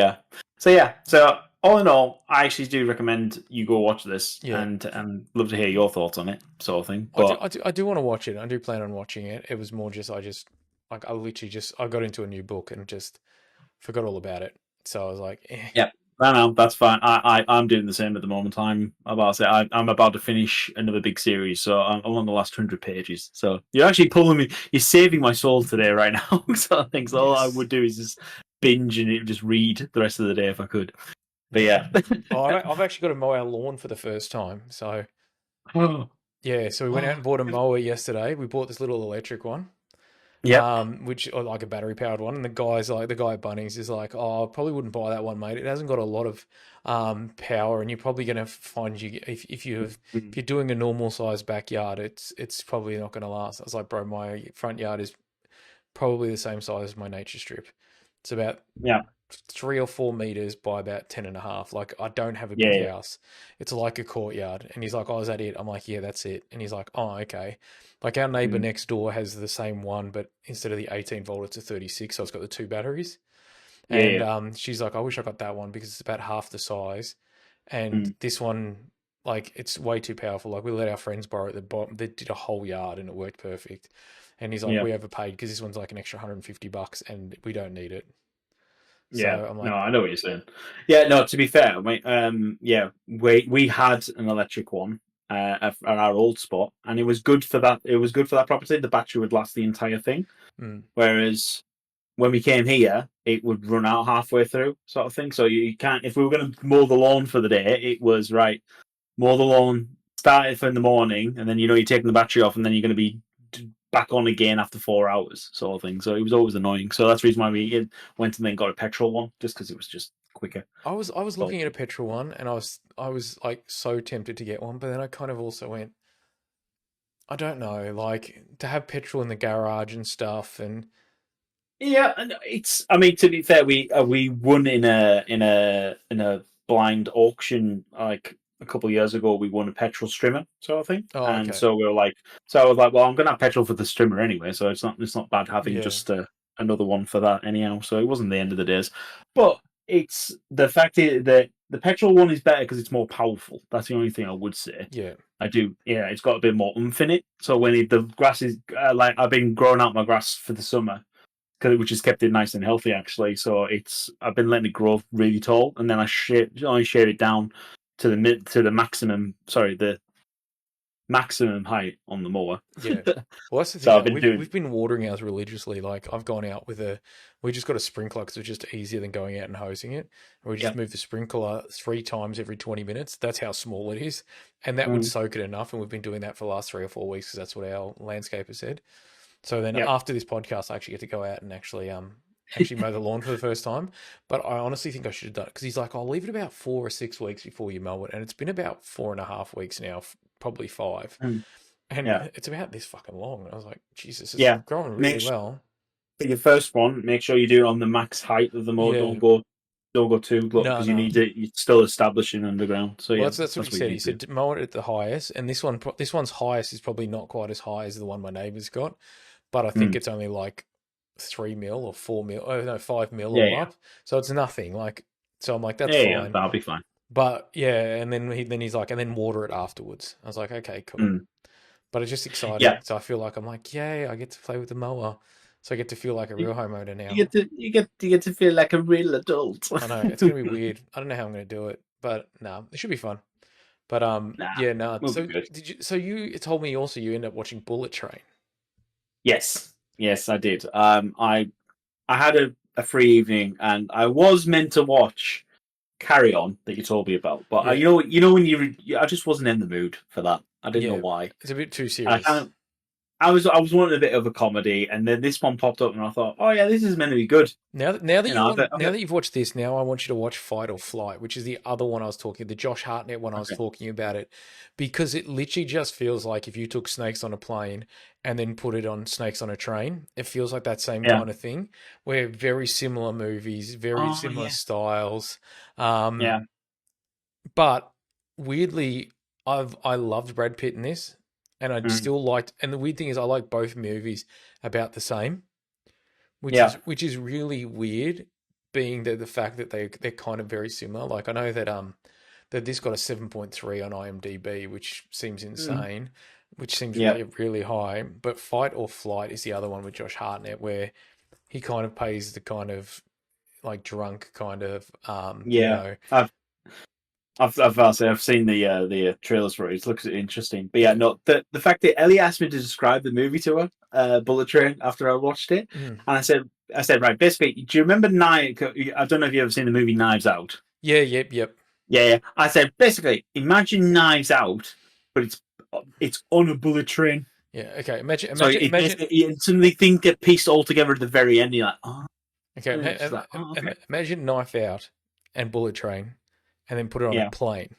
yeah. So all in all, I actually do recommend you go watch this Yeah. and love to hear your thoughts on it, sort of thing. But I do want to watch it. I do plan on watching it. It was more just I literally just I got into a new book and just forgot all about it. So I was like, eh. yeah, no, that's fine. I'm doing the same at the moment. I'm about to finish another big series, so I'm on the last 100 pages. So you're actually pulling me. You're saving my soul today, right now. So I think so all I Yes. would do is just binge and just read the rest of the day if I could. But Yeah. yeah. Oh, I've actually got to mow our lawn for the first time. So Oh, yeah, so we went out and oh. bought a mower yesterday. We bought this little electric one. Yep. Which or like a battery powered one, and the guy at Bunnings is like, "Oh, I probably wouldn't buy that one, mate. It hasn't got a lot of power, and you're probably going to find if you're doing a normal sized backyard, it's probably not going to last." I was like, "Bro, my front yard is probably the same size as my nature strip. It's about Yeah. 3 or 4 meters by about 10.5. Like I don't have a Yeah. big Yeah. house. It's like a courtyard. And he's like, "Oh, is that it?" I'm like, "Yeah, that's it." And he's like, "Oh, okay." Like our neighbor Mm. next door has the same one, but instead of the 18 volt, it's a 36. So it's got the two batteries. Yeah. And Yeah. she's like, "I wish I got that one because it's about half the size." And Mm. this one, like, it's way too powerful. Like we let our friends borrow it. They did a whole yard and it worked perfect. And he's like, Yeah. "We overpaid because this one's like an extra $150 and we don't need it." So Yeah. I'm No, like, I know what you're saying. Yeah. No, to be fair, yeah, we had an electric one at our old spot, and it was good for that. It was good for that property. The battery would last the entire thing. mm, Whereas when we came here, it would run out halfway through, sort of thing. So you can't. If we were going to mow the lawn for the day, it was right. Mow the lawn, start it for in the morning, and then you're taking the battery off, and then you're going to be back on again after 4 hours, sort of thing. So it was always annoying. So that's the reason why we went and then got a petrol one, just because it was just quicker. I was But looking at a petrol one and I was like so tempted to get one, but then I kind of also went, I don't know, like to have petrol in the garage and stuff and yeah, and it's. I mean, to be fair, we won in a blind auction like a couple of years ago. We won a petrol strimmer sort of thing, oh and okay. so we were like, so I was like, well, I'm gonna have petrol for the strimmer anyway, so it's not bad having Yeah. just another one for that anyhow. So it wasn't the end of the days, but it's the fact that the petrol one is better because it's more powerful. That's the only thing I would say. Yeah. I do, yeah. It's got a bit more oomph in it. So when the grass is like I've been growing out my grass for the summer which has kept it nice and healthy actually. So I've been letting it grow really tall, and then I share it down to the maximum. Sorry, the maximum height on the mower. Yeah. Well, that's the thing So I've though. been doing. We've been watering ours religiously. Like I've gone out we just got a sprinkler because it's just easier than going out and hosing it. And we Yeah. just move the sprinkler 3 times every 20 minutes. That's how small it is, and that would Mm, soak it enough. And we've been doing that for the last 3 or 4 weeks because that's what our landscaper said. So then Yep. after this podcast, I actually get to go out and actually mow the lawn for the first time. But I honestly think I should have done it because he's like, I'll leave it about 4 or 6 weeks before you mow it, and it's been about 4.5 weeks now, probably 5, Mm. and Yeah. it's about this fucking long. And I was like, Jesus, it's Yeah. growing really Make well. For your first one, make sure you do it on the max height of the mow. Yeah, Don't go too low no, because you no. need it. You're still establishing underground. So Well, yeah, that's what he that's what you said. He need to do. said to mow it at the highest, and this one's highest is probably not quite as high as the one my neighbour's got, but I think Mm. it's only like 3 mil or 4 mil. Oh no, 5 mil Yeah, all yeah, up. So it's nothing. Like, so I'm like, that's yeah, yeah. fine. That'll be fine. But yeah, and then he's like, and then water it afterwards. I was like, okay, cool. Mm. But it's just Yeah, exciting. So I feel like I'm like, yay, I get to play with the mower. So I get to feel like a you, real homeowner you now. get to you get to feel like a real adult. I know it's gonna be weird. I don't know how I'm gonna do it, but no, it should be fun. But Nah, yeah, no. we'll be So good. did you? So you told me also you end up watching Bullet Train. Yes, yes, I did. I had a free evening, and I was meant to watch Carry On that you told me about, but Yeah, you know when I just wasn't in the mood for that. I didn't know yeah. why. It's a bit too And I kind serious. of I was wanting a bit of a comedy, and then this one popped up, and I thought, oh yeah, this is meant to be good. Now that You know, now that you've watched this, now I want you to watch Fight or Flight, which is the other one I was talking, the Josh Hartnett one I was okay, talking about it, because it literally just feels like if you took Snakes on a Plane and then put it on Snakes on a Train, it feels like that same yeah, kind of thing, where very similar movies, very oh similar yeah, styles, um, yeah, but weirdly, I loved Brad Pitt in this, and I mm, still liked, and the weird thing is I like both movies about the same, yeah, which is really weird, being the fact that they're kind of very similar. Like I know that this got a 7.3 on IMDb, which seems mm, insane, which seems yeah, really high. But Fight or Flight is the other one with Josh Hartnett, where he kind of plays the kind of like drunk kind of yeah. I've seen the trailers for it. It looks interesting, but yeah, yeah. no. The fact that Ellie asked me to describe the movie to her, Bullet Train, after I watched it, Mm. and I said, right, basically, do you remember Knives? I don't know if you have ever seen the movie Knives Out. Yeah, yep. Yeah, yeah. I said basically, imagine Knives Out, but it's on a bullet train. Yeah, okay. Imagine, So imagine, it imagine. basically suddenly things get pieced all together at the very end. You're like, oh, Okay, and it's like, oh, okay, imagine Knife Out and Bullet Train, and then put it on a yeah, plane.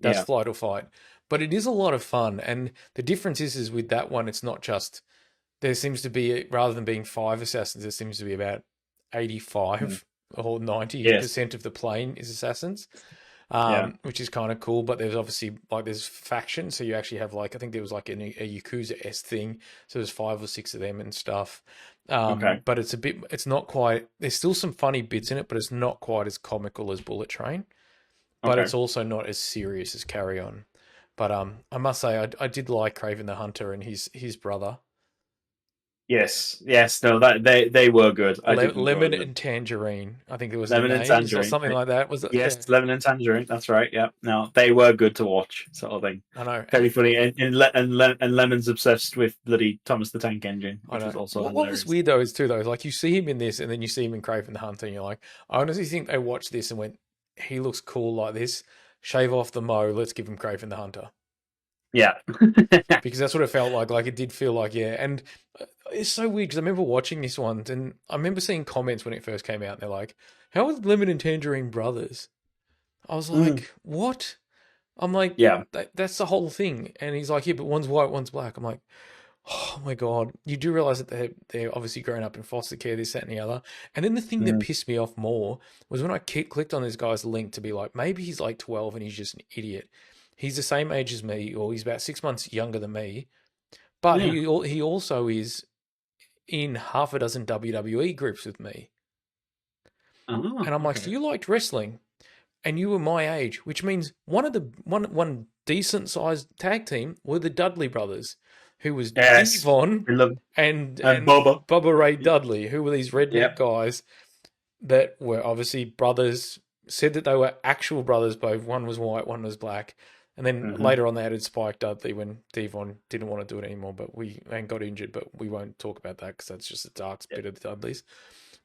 That's yeah, Flight or Fight. But it is a lot of fun, and the difference is with that one, it's not just there seems to be rather than being 5 assassins, there seems to be about mm, 85 or yes, 90% of the plane is assassins, yeah, which is kind of cool. But there's obviously like there's factions, so you actually have like I think there was like a Yakuza S thing, so there's 5 or 6 of them and stuff. okay, But it's not quite. There's still some funny bits in it, but it's not quite as comical as Bullet Train. But okay. it's also not as serious as Carry On. But I must say I did like Craven the Hunter and his brother. Yes, yes, no, that they were good. I did enjoy Lemon them. and Tangerine, I think it was the Lemon and names or tangerine. something like that. Was it? Yes, Yeah, lemon and tangerine. That's right. Yeah, no, they were good to watch, sort of thing. I know. Very funny, and Lemon's obsessed with bloody Thomas the Tank Engine, I which was know. also What was hilarious. weird though is too though, is like you see him in this and then you see him in Craven the Hunter and you're like, I honestly think they watched this and went, he looks cool like this. Shave off the mo, let's give him Craven the Hunter. Yeah, Because that's what it felt like. Like it did feel like, yeah. And it's so weird because I remember watching this one and I remember seeing comments when it first came out and they're like, how are Lemon and Tangerine brothers? I was mm, like, what? I'm like, yeah, that's the whole thing. And he's like, yeah, but one's white, one's black. I'm like, oh my God. You do realize that they're obviously grown up in foster care, this, that, and the other. And then the thing that mm, pissed me off more was when I clicked on this guy's link to be like, maybe he's like 12 and he's just an idiot. He's the same age as me, or he's about 6 months younger than me. But yeah. he also is in half a dozen WWE groups with me. Oh, And I'm like, so okay. you liked wrestling and you were my age, which means one decent sized tag team were the Dudley brothers, who was Yes, Devon we love and Boba. Bubba Ray Dudley, who were these redneck Yep. guys that were obviously brothers, said that they were actual brothers, both one was white, one was black. And then Hmm. later on, they added Spike Dudley when Devon didn't want to do it anymore, and got injured. But we won't talk about that because that's just a dark bit of the Dudleys.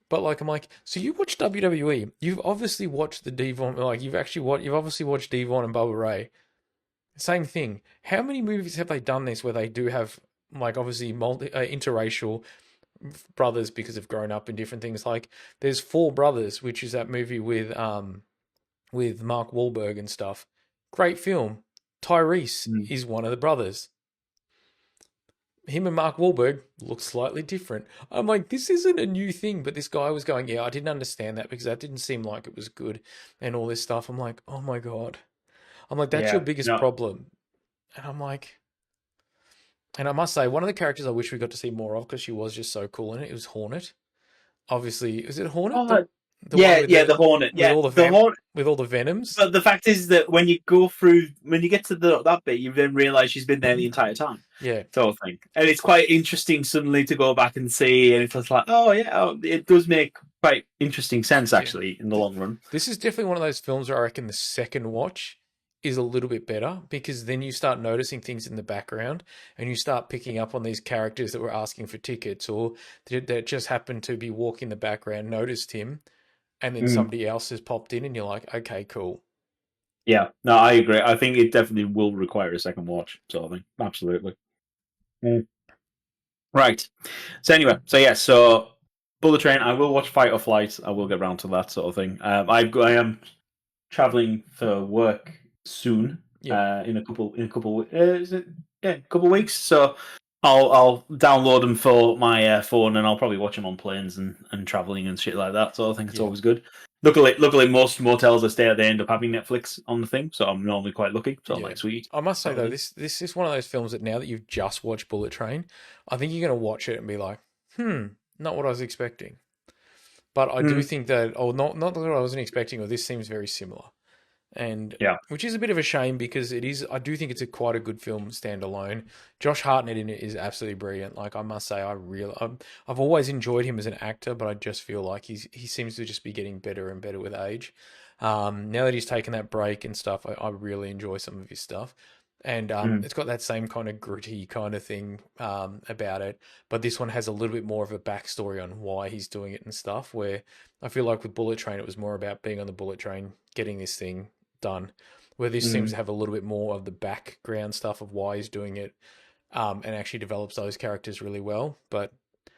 But like, I'm like, so you watch WWE? You've obviously watched the Devon, like you've obviously watched Devon and Bubba Ray. Same thing. How many movies have they done this where they do have like obviously interracial brothers because they've grown up in different things. Like there's Four Brothers, which is that movie with Mark Wahlberg and stuff. Great film. Tyrese Mm. is one of the brothers. Him and Mark Wahlberg look slightly different. I'm like, this isn't a new thing, but this guy was going, yeah, I didn't understand that because that didn't seem like it was good and all this stuff. I'm like, oh my God. I'm like, that's your Yeah, biggest no, problem. And I'm like, and I must say, one of the characters I wish we got to see more of because she was just so cool in it, it was Hornet. Obviously, is it Hornet? oh, The one yeah, yeah, the Hornet, with yeah, all the the Hornet. with all the venoms? But the fact is that when you get to that bit, you then realise she's been there the entire time, Yeah. sort of thing. And it's quite interesting suddenly to go back and see, and it's just like, oh yeah, it does make quite interesting sense Yeah. actually in the long run. This is definitely one of those films where I reckon the second watch is a little bit better because then you start noticing things in the background and you start picking up on these characters that were asking for tickets or that just happened to be walking in the background, noticed him, and then Mm. somebody else has popped in and you're like, okay, cool. Yeah, no, I agree. I think it definitely will require a second watch, sort of thing. Absolutely. Mm. Right. So anyway, so Bullet Train. I will watch Fight or Flight. I will get around to that sort of thing. I am traveling for work soon. Yeah. In a couple is it yeah a couple weeks. So I'll download them for my phone and I'll probably watch them on planes and traveling and shit like that. So I think it's Yeah. always good. Luckily, most motels I stay at they end up having Netflix on the thing, so I'm normally quite lucky. So I'm Yeah. like, sweet. I must say Sort of though, thing. this is one of those films that now that you've just watched Bullet Train, I think you're gonna watch it and be like, not what I was expecting. But I do Mm, think that, oh, not what I wasn't expecting, or this seems very similar. And yeah. which is a bit of a shame because it is. I do think it's a quite a good film standalone. Josh Hartnett in it is absolutely brilliant. Like I must say, I've always enjoyed him as an actor, but I just feel like he seems to just be getting better and better with age. Now that he's taken that break and stuff, I really enjoy some of his stuff. And Mm, it's got that same kind of gritty kind of thing about it, but this one has a little bit more of a backstory on why he's doing it and stuff. Where I feel like with Bullet Train, it was more about being on the bullet train, getting this thing done. Where this seems mm, to have a little bit more of the background stuff of why he's doing it, and actually develops those characters really well. But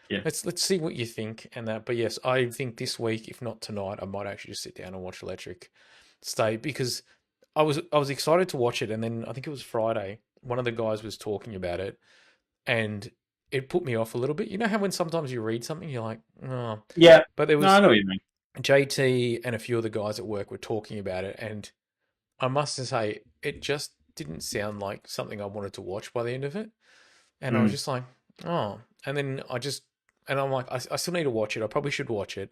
yeah. let's see what you think and that. But yes, I think this week, if not tonight, I might actually just sit down and watch Electric State because I was excited to watch it, and then I think it was Friday. One of the guys was talking about it, and it put me off a little bit. You know how when sometimes you read something, you're like, oh, Yeah. but there No, I was know what you mean. JT and a few of the guys at work were talking about it, and I must say, it just didn't sound like something I wanted to watch by the end of it. And I was Mm, just like, oh. And then and I'm like, I still need to watch it. I probably should watch it.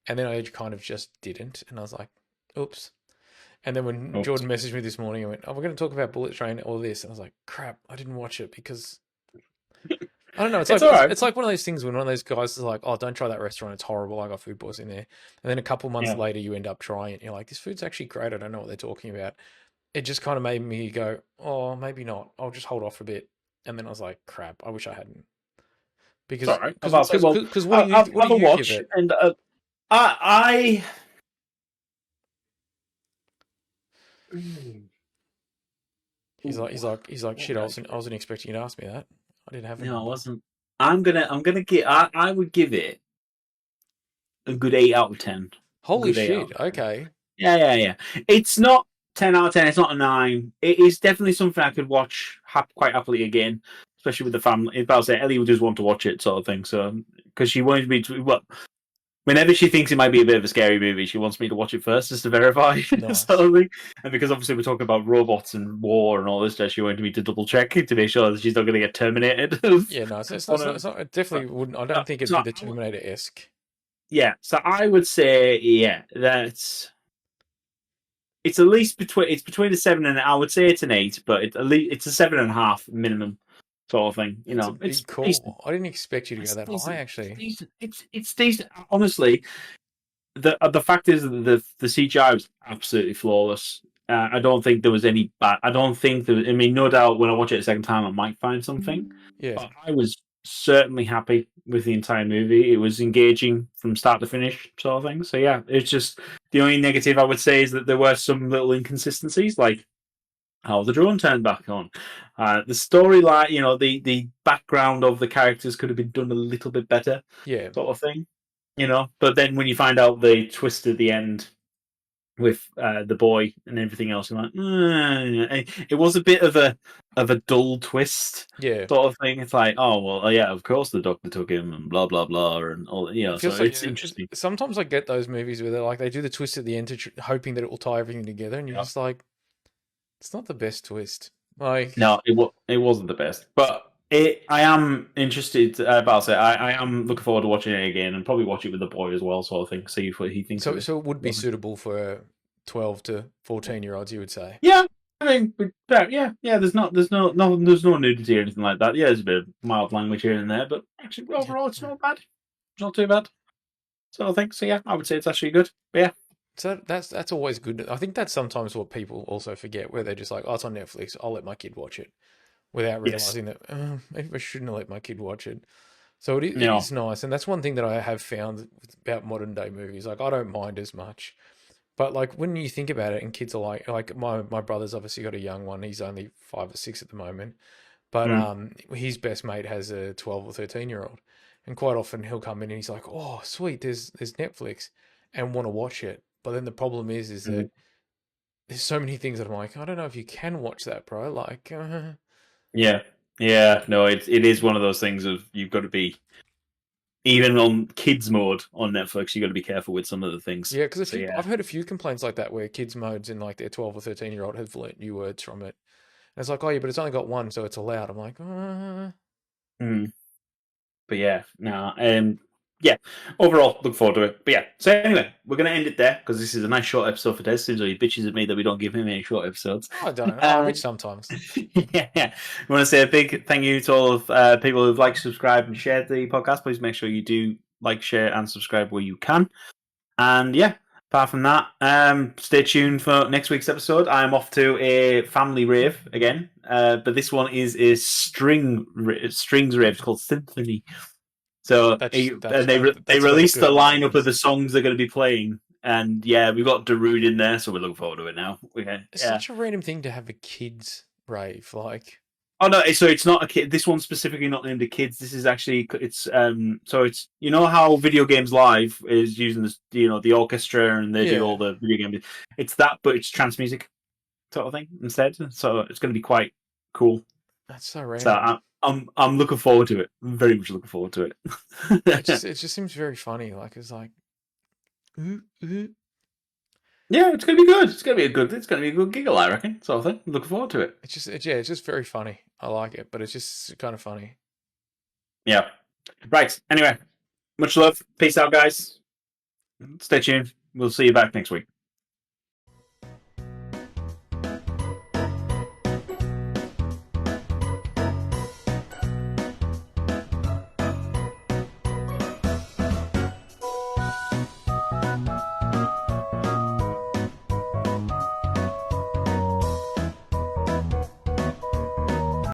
And then I kind of just didn't. And I was like, oops. And then when oops. Jordan messaged me this morning, I went, oh, we're going to talk about Bullet Train or this. And I was like, crap, I didn't watch it because I don't know. It's It's like all right. it's like one of those things when one of those guys is like, "Oh, don't try that restaurant. It's horrible. I got food poisoning there." And then a couple months Yeah. later, you end up trying it. And you're like, "This food's actually great. I don't know what they're talking about." It just kind of made me go, "Oh, maybe not. I'll just hold off a bit." And then I was like, "Crap. I wish I hadn't." It's all Because right. because I'll say, because well, because I'll what have do a you give watch, it? and I. Mm. He's like What shit. would I I wasn't give I it? wasn't expecting you to ask me that. I didn't have a No, I number. wasn't. I'm gonna give. I would give it a good 8 out of 10. A Holy good 8 out shit. of 10. Okay. Yeah. It's not 10 out of 10. It's not a 9. It is definitely something I could watch quite happily again, especially with the family. If I was say Ellie would just want to watch it, sort of thing. So because she wanted me to, well, whenever she thinks it might be a bit of a scary movie, she wants me to watch it first just to verify, sort Nice. of thing. And because obviously we're talking about robots and war and all this stuff, she wanted me to double check to make sure that she's not going to get terminated. Yeah, no, it's on not, a, it's not, it definitely wouldn't. I don't think it'd be so the Terminator esque. yeah, so I would say that's it's at least between a 7 and I would say it's an 8, but at least it's a 7.5 minimum sort of thing. That's a It's big decent. call. I didn't expect you to go It's that high, decent. It's actually. decent. It's decent. Honestly, the fact is that the CGI was absolutely flawless. I don't think there was any bad. I don't think there. I mean, no doubt when I watch it a second time, I might find something. Yeah. But I was certainly happy with the entire movie. It was engaging from start to finish, sort of thing. So yeah, it's just the only negative I would say is that there were some little inconsistencies. Like how the drone turned back on. The storyline, the background of the characters could have been done a little bit better, Yeah. sort of thing. But then when you find out the twist at the end with the boy and everything else, you're like, it was a bit of a dull twist, Yeah. sort of thing. It's like, oh well, yeah, of course the doctor took him and blah blah blah and all. It So feels like it's interesting. sometimes I get those movies where they do the twist at the end hoping that it will tie everything together, and you're Yeah. just like, it's not the best twist. Like, No, it wasn't the best, but I am interested about it. I am looking forward to watching it again and probably watch it with the boy as well, sort of thing. See what he thinks of it. so it would be suitable for 12 to 14-year-olds, you would say. Yeah, I mean, yeah. There's no nudity or anything like that. Yeah, there's a bit of mild language here and there, but actually overall, it's not bad. It's not too bad. So I think so. Yeah, I would say it's actually good. But yeah, So that's always good. I think that's sometimes what people also forget, where they're just like, oh, it's on Netflix, I'll let my kid watch it, without yes, realizing that maybe I shouldn't have let my kid watch it. So it no, is nice, and that's one thing that I have found about modern day movies. Like, I don't mind as much, but like when you think about it, and kids are like my brother's obviously got a young one. He's only 5 or 6 at the moment, but mm, his best mate has a 12 or 13-year-old, and quite often he'll come in and he's like, oh sweet, there's Netflix, and want to watch it. But then the problem is mm, that there's so many things that I'm like, I don't know if you can watch that, bro. Like, yeah, yeah. No, it is one of those things of you've got to be even on kids mode on Netflix. You got to be careful with some of the things. yeah, because So yeah, I've heard a few complaints like that where kids modes in like their 12 or 13-year-old have learnt new words from it. And it's like, oh yeah, but it's only got one, so it's allowed. I'm like, mm. But yeah, no, yeah. Overall, look forward to it. But yeah, so anyway, we're gonna end it there because this is a nice short episode for Des. Seems like he bitches at me that we don't give him any short episodes. I don't. Oh, bitch Um, sometimes. yeah, we want to say a big thank you to all of people who've liked, subscribed, and shared the podcast. Please make sure you do like, share, and subscribe where you can. And yeah, apart from that, stay tuned for next week's episode. I'm off to a family rave again, but this one is a strings rave. It's called Symphony. So they That's got a released the good name. lineup of the songs they're going to be playing, and yeah, we've got Darude in there, so we're looking forward to it now. Okay, It's yeah. such a random thing to have a kids rave. Like, Oh no, so it's not a kid. This one's specifically not named to kids. This is actually so it's how Video Games Live is using this the orchestra and they do yeah, all the video games. It's that, but it's trance music sort of thing instead. So it's going to be quite cool. that's so So random. I'm looking forward to it. I'm very much looking forward to It it. just seems very funny. Like, it's like, ooh, ooh. Yeah, it's gonna be good. It's gonna be a good giggle, I reckon. Sort of thing. Looking forward to it. It's just very funny. I like it, but it's just kind of funny. Yeah. Right. Anyway, much love. Peace out, guys. Stay tuned. We'll see you back next week.